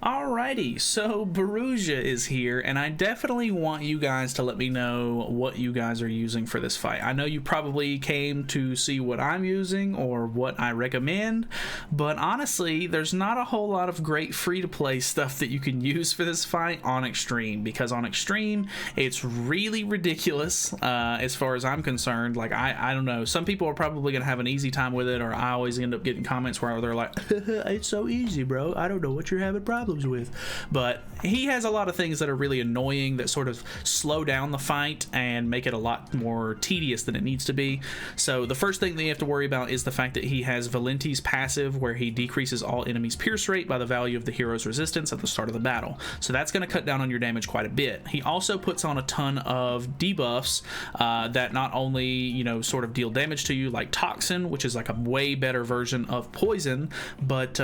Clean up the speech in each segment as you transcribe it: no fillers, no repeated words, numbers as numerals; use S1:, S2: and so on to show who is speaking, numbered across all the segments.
S1: Alrighty, so Baruja is here, and I definitely want you guys to let me know what you guys are using for this fight. I know you probably came to see what I'm using or what I recommend, but honestly, there's not a whole lot of great free-to-play stuff that you can use for this fight on Extreme, because on Extreme, it's really ridiculous as far as I'm concerned. Like, I don't know, some people are probably going to have an easy time with it, or I always end up getting comments where they're like, it's so easy, bro, I don't know what you're having problems with. But he has a lot of things that are really annoying that sort of slow down the fight and make it a lot more tedious than it needs to be. So the first thing that you have to worry about is the fact that he has Valenti's passive, where he decreases all enemies' pierce rate by the value of the hero's resistance at the start of the battle. So that's going to cut down on your damage quite a bit. He also puts on a ton of debuffs that not only, you know, sort of deal damage to you, like Toxin, which is like a way better version of Poison, but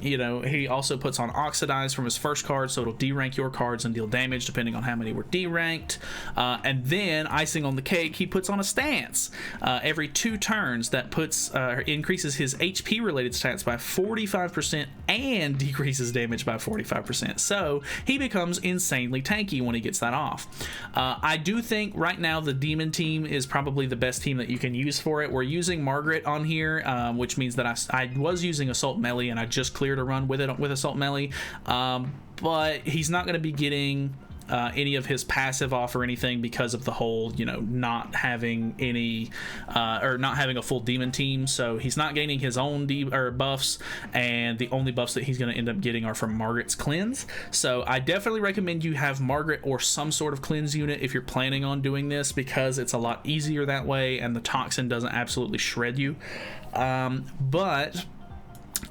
S1: you know, he also puts on Oxidize from his first card, so it'll derank your cards and deal damage depending on how many were deranked. And then, icing on the cake, he puts on a stance. Every 2 turns, that puts increases his HP related stats by 45% and decreases damage by 45%. So he becomes insanely tanky when he gets that off. I do think right now the Demon team is probably the best team that you can use for it. We're using Margaret on here, which means that I was using Assault Melee, and I just cleared a run with it with Assault Melee. But he's not going to be getting any of his passive off or anything because of the whole, you know, not having any or not having a full demon team. So he's not gaining his own buffs, and the only buffs that he's going to end up getting are from Margaret's cleanse. So I definitely recommend you have Margaret or some sort of cleanse unit if you're planning on doing this, because it's a lot easier that way and the toxin doesn't absolutely shred you. But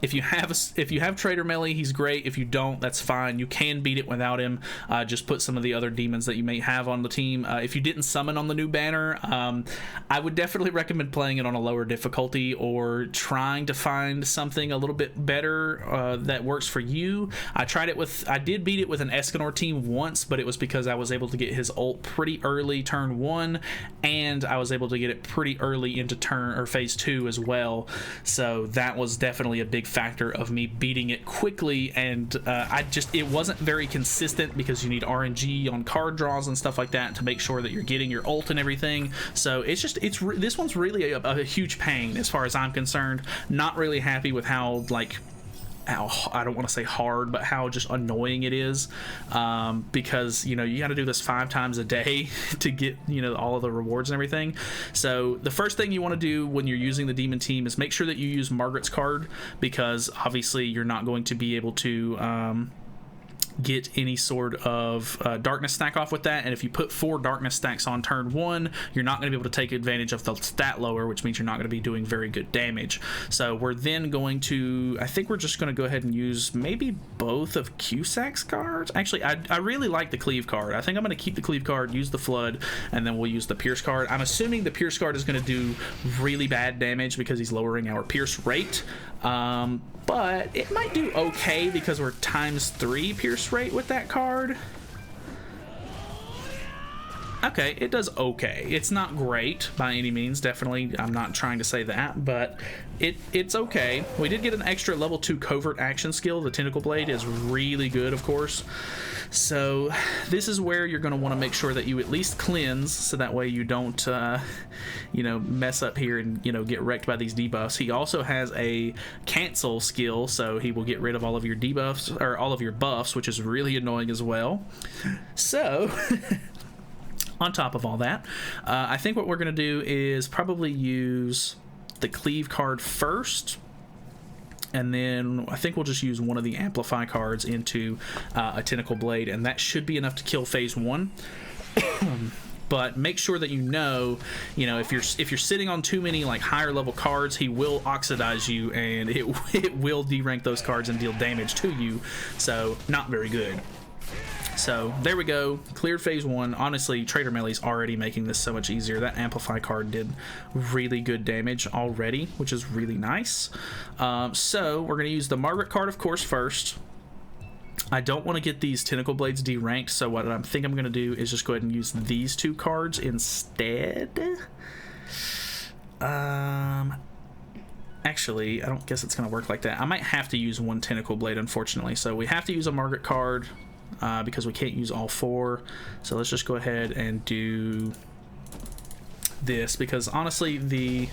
S1: if you have Trader Melee, he's great. If you don't, that's fine. You can beat it without him. Just put some of the other demons that you may have on the team. If you didn't summon on the new banner, I would definitely recommend playing it on a lower difficulty, or trying to find something a little bit better that works for you. I did beat it with an Escanor team once, but it was because I was able to get his ult pretty early turn 1, and I was able to get it pretty early into phase 2 as well. So that was definitely a big factor of me beating it quickly, and it wasn't very consistent because you need RNG on card draws and stuff like that to make sure that you're getting your ult and everything. So this one's really a huge pain as far as I'm concerned. Not really happy with how I don't want to say hard, but how just annoying it is, because, you know, you got to do this 5 times a day to get, you know, all of the rewards and everything. So the first thing you want to do when you're using the demon team is make sure that you use Margaret's card, because obviously you're not going to be able to get any sort of darkness stack off with that. And if you put 4 darkness stacks on turn 1, you're not going to be able to take advantage of the stat lower, which means you're not going to be doing very good damage. So we're then going to, I think we're just going to go ahead and use maybe both of Cusack's cards. Actually, I really like the Cleave card. I think I'm going to keep the Cleave card, use the Flood, and then we'll use the Pierce card. I'm assuming the Pierce card is going to do really bad damage because he's lowering our Pierce rate. But it might do okay because we're ×3 pierce rate with that card. Okay, it does okay. It's not great by any means, definitely. I'm not trying to say that, but it's okay. We did get an extra level 2 covert action skill. The Tentacle Blade is really good, of course. So this is where you're going to want to make sure that you at least cleanse, so that way you don't you know, mess up here and, you know, get wrecked by these debuffs. He also has a cancel skill, so he will get rid of all of your debuffs, or all of your buffs, which is really annoying as well. So on top of all that, I think what we're going to do is probably use the Cleave card first, and then I think we'll just use one of the Amplify cards into a Tentacle Blade, and that should be enough to kill phase 1. But make sure that you know, if you're sitting on too many like higher level cards, he will oxidize you, and it will derank those cards and deal damage to you. So not very good. So there we go, cleared phase 1. Honestly, Trader Melee's already making this so much easier. That Amplify card did really good damage already, which is really nice. So we're going to use the Margaret card, of course, first. I don't want to get these Tentacle Blades deranked, so what I think I'm going to do is just go ahead and use these 2 cards instead. Actually, I don't guess it's going to work like that. I might have to use one tentacle blade, unfortunately. So we have to use a Margaret card because we can't use all 4. So let's just go ahead and do this, because honestly, the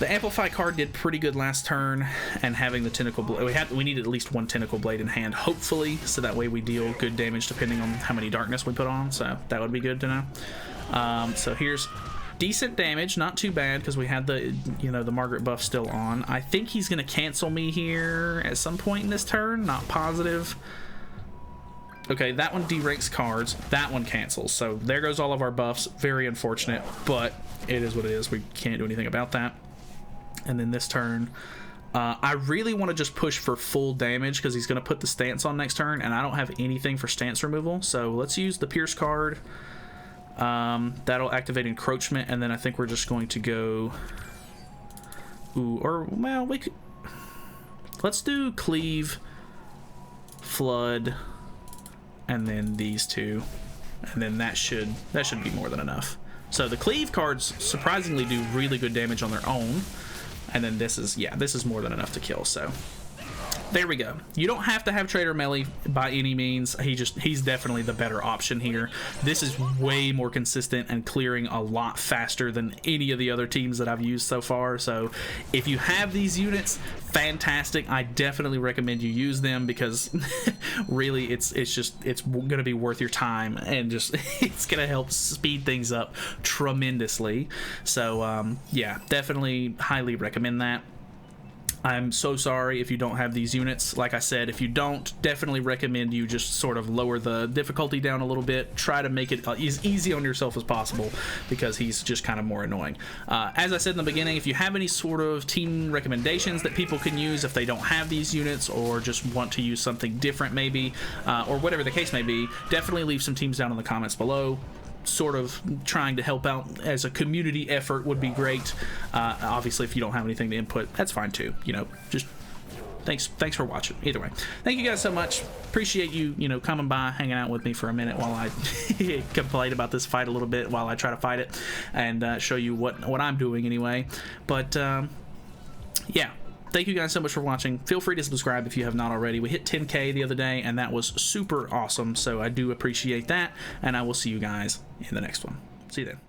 S1: Amplify card did pretty good last turn, and having the tentacle blade, we need at least one tentacle blade in hand, hopefully, so that way we deal good damage depending on how many darkness we put on. So that would be good to know. So here's decent damage, not too bad, because we had the, you know, the Margaret buff still on. I think he's gonna cancel me here at some point in this turn, not positive. Okay, that one deranks cards, that one cancels, so there goes all of our buffs. Very unfortunate, but it is what it is. We can't do anything about that. And then this turn, I really want to just push for full damage because he's going to put the stance on next turn, and I don't have anything for stance removal. So let's use the Pierce card. That'll activate encroachment, and then I think we're just going to go... Ooh, or, well, we could... Let's do Cleave, Flood, and then these two. And then that should be more than enough. So the Cleave cards surprisingly do really good damage on their own. And then this is, yeah, this is more than enough to kill, so there we go. You don't have to have Trader Melee by any means. He's definitely the better option here. This is way more consistent and clearing a lot faster than any of the other teams that I've used so far. So if you have these units, fantastic. I definitely recommend you use them, because really it's gonna be worth your time, and just it's gonna help speed things up tremendously. So yeah, definitely highly recommend that. I'm so sorry if you don't have these units. Like I said, if you don't, definitely recommend you just sort of lower the difficulty down a little bit. Try to make it as easy on yourself as possible, because he's just kind of more annoying. As I said in the beginning, if you have any sort of team recommendations that people can use if they don't have these units, or just want to use something different maybe, or whatever the case may be, definitely leave some teams down in the comments below. Sort of trying to help out as a community effort would be great. Obviously, if you don't have anything to input, that's fine too. You know, just thanks for watching. Either way, thank you guys so much. Appreciate you coming by, hanging out with me for a minute while I complain about this fight a little bit, while I try to fight it and show you what I'm doing anyway. But yeah. Thank you guys so much for watching. Feel free to subscribe if you have not already. We hit 10K the other day, and that was super awesome, so I do appreciate that, and I will see you guys in the next one. See you then.